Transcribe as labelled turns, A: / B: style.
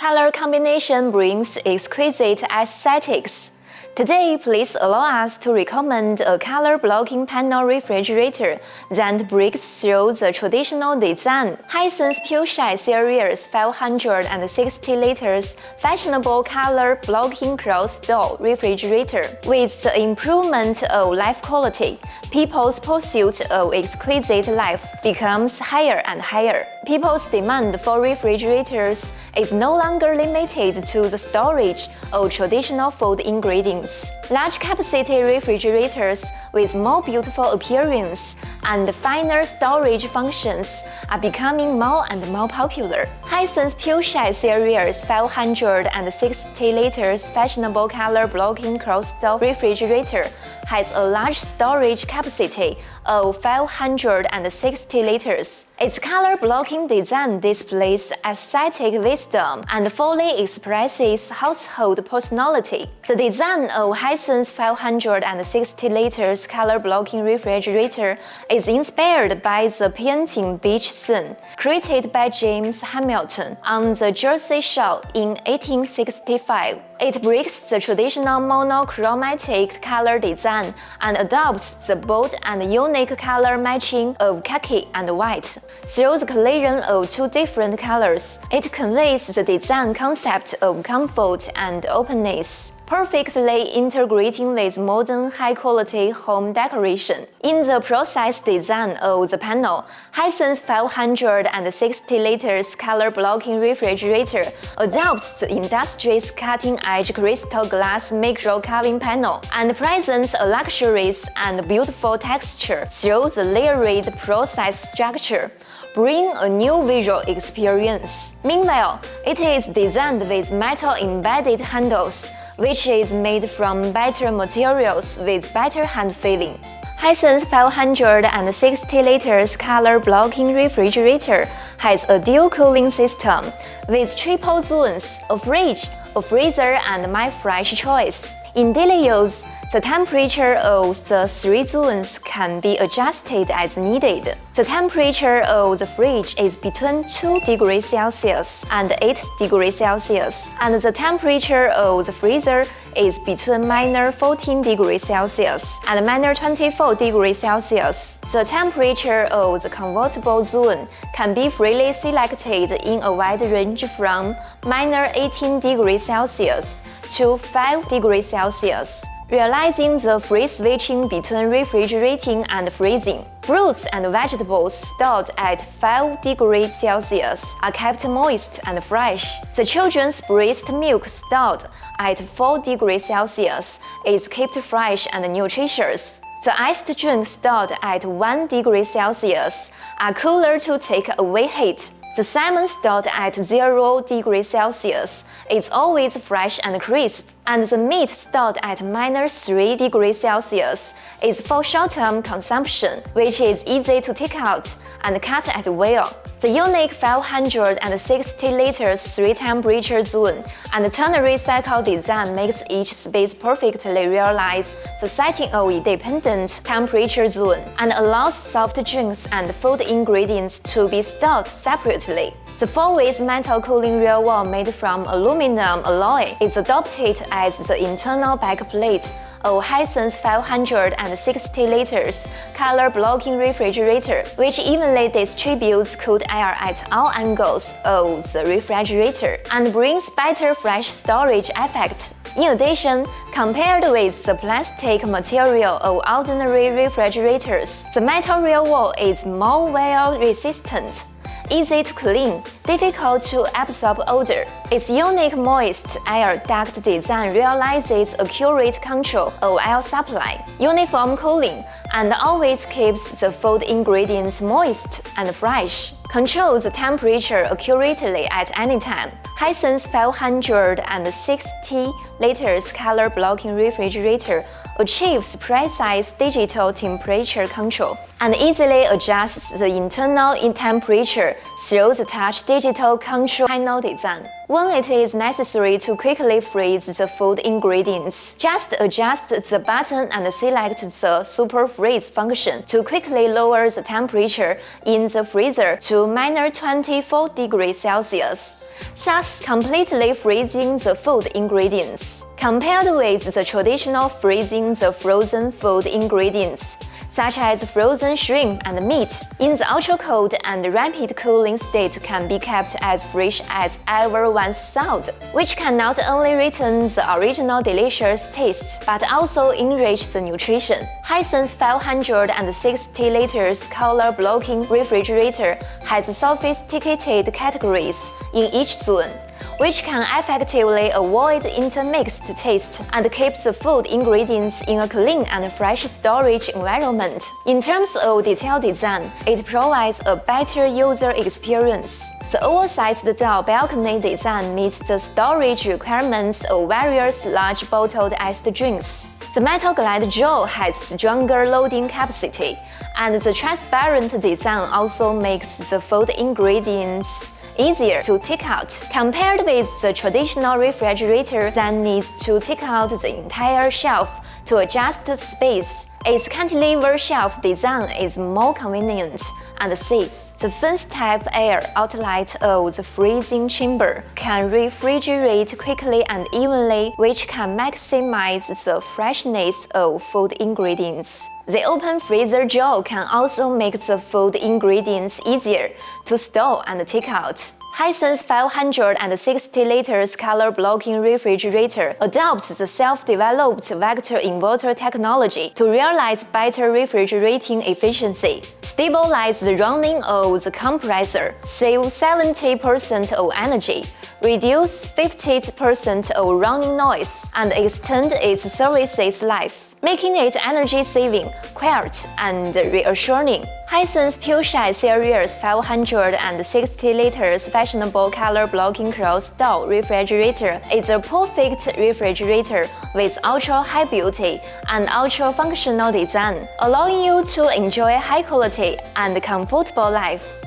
A: Color combination brings exquisite aesthetics. Today, please allow us to recommend a color-blocking panel refrigerator that breaks through the traditional design. Hisense PureShine Series 560 liters fashionable color-blocking cross-door refrigerator. With the improvement of life quality, people's pursuit of exquisite life becomes higher and higher. People's demand for refrigerators is no longer limited to the storage of traditional food ingredients. Large capacity refrigerators with more beautiful appearance and finer storage functions are becoming more and more popular. Hisense PureShine Series 560 liters fashionable color-blocking cross-door refrigerator has a large storage capacity of 560 liters. Its color-blocking design displays aesthetic wisdom and fully expresses household personality. The design of Hisense 560 liters color-blocking refrigerator is inspired by the painting beach scene created by James Hamilton on the Jersey Shore in 1865. It breaks the traditional monochromatic color design and adopts the bold and unique color matching of khaki and white. Through the collision of two different colors, it conveys the design concept of comfort and openness, perfectly integrating with modern high-quality home decoration. In the precise design of the panel, Hisense 560 liters color-blocking refrigerator adopts the industry's cutting-edge crystal glass micro-carving panel and presents a luxurious and beautiful texture through the layered process structure, bring a new visual experience. Meanwhile, it is designed with metal-embedded handles, which is made from better materials with better hand feeling. Hisense 560 liters color-blocking refrigerator has a dual cooling system with triple zones, a fridge, a freezer, and my fresh choice. In daily use, the temperature of the three zones can be adjusted as needed. The temperature of the fridge is between 2 degrees Celsius and 8 degrees Celsius, and the temperature of the freezer is between -14 degrees Celsius and -24 degrees Celsius. The temperature of the convertible zone can be freely selected in a wide range from -18 degrees Celsius to 5 degrees Celsius, realizing the free switching between refrigerating and freezing. Fruits and vegetables stored at 5 degrees Celsius are kept moist and fresh. The children's breast milk stored at 4 degrees Celsius is kept fresh and nutritious. The iced drink stored at 1 degree Celsius are cooler to take away heat. The salmon stored at 0 degrees Celsius is always fresh and crisp, and the meat stored at -3 degrees Celsius is for short-term consumption, which is easy to take out and cut at will. The unique 560 liters 3-temperature zone and ternary cycle design makes each space perfectly realize the setting of independent temperature zone and allows soft drinks and food ingredients to be stored separately. The 4-way metal cooling rear wall made from aluminum alloy is adopted as the internal backplate of Hisense 560 liters color-blocking refrigerator, which evenly distributes cold air at all angles of the refrigerator and brings better fresh storage effect. In addition, compared with the plastic material of ordinary refrigerators, the metal rear wall is more wear-resistant, easy to clean, difficult to absorb odor. Its unique moist air duct design realizes accurate control of air supply, uniform cooling, and always keeps the food ingredients moist and fresh. Control the temperature accurately at any time. Hisense 560 liters color-blocking refrigerator achieves precise digital temperature control and easily adjusts the internal temperature through the touch digital control panel design. when it is necessary to quickly freeze the food ingredients. Just adjust the button and select the Super Freeze function to quickly lower the temperature in the freezer to -24 degrees Celsius, thus completely freezing the food ingredients. Compared with the traditional freezing the frozen food ingredients, such as frozen shrimp and meat, in the ultra-cold and rapid cooling state can be kept as fresh as ever once thawed, which can not only retain the original delicious taste, but also enrich the nutrition. Hisense 560 liters color-blocking refrigerator has sophisticated categories in each zone, which can effectively avoid intermixed taste and keep the food ingredients in a clean and fresh storage environment. In terms of detailed design, it provides a better user experience. The oversized door balcony design meets the storage requirements of various large bottled iced drinks. The metal glide jaw has stronger loading capacity, and the transparent design also makes the food ingredients easier to take out, compared with the traditional refrigerator that needs to take out the entire shelf to adjust the space. Its cantilever shelf design is more convenient and safe. The first-type air outlet of the freezing chamber can refrigerate quickly and evenly, which can maximize the freshness of food ingredients. The open freezer jaw can also make the food ingredients easier to store and take out. Hisense 560 liters color-blocking refrigerator adopts the self-developed vector inverter technology to realize better refrigerating efficiency, stabilize the running of the compressor, save 70% of energy, reduce 50% of running noise, and extend its services life, making it energy-saving, quiet, and reassuring. Hisense PureShine Series 560 liters fashionable color-blocking cross-door refrigerator is a perfect refrigerator with ultra-high beauty and ultra-functional design, allowing you to enjoy high-quality and comfortable life.